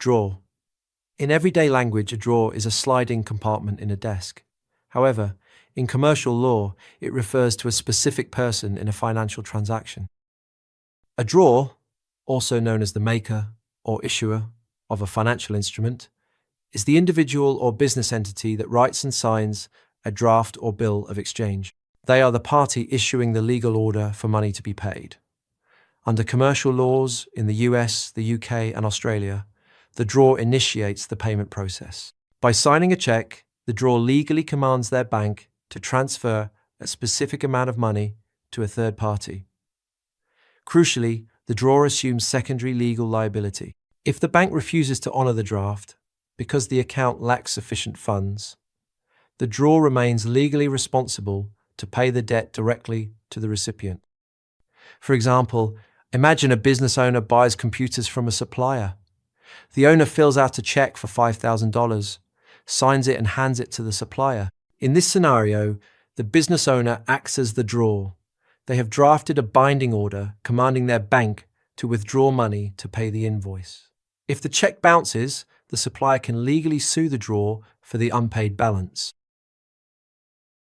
Drawer. In everyday language, a drawer is a sliding compartment in a desk. However, in commercial law, it refers to a specific person in a financial transaction. A drawer, also known as the maker or issuer of a financial instrument, is the individual or business entity that writes and signs a draft or bill of exchange. They are the party issuing the legal order for money to be paid. Under commercial laws in the US, the UK, and Australia, the drawer initiates the payment process. By signing a check, the drawer legally commands their bank to transfer a specific amount of money to a third party. Crucially, the drawer assumes secondary legal liability. If the bank refuses to honor the draft because the account lacks sufficient funds, the drawer remains legally responsible to pay the debt directly to the recipient. For example, imagine a business owner buys computers from a supplier. The owner fills out a check for $5,000, signs it and hands it to the supplier. In this scenario, the business owner acts as the drawer. They have drafted a binding order commanding their bank to withdraw money to pay the invoice. If the check bounces, the supplier can legally sue the drawer for the unpaid balance.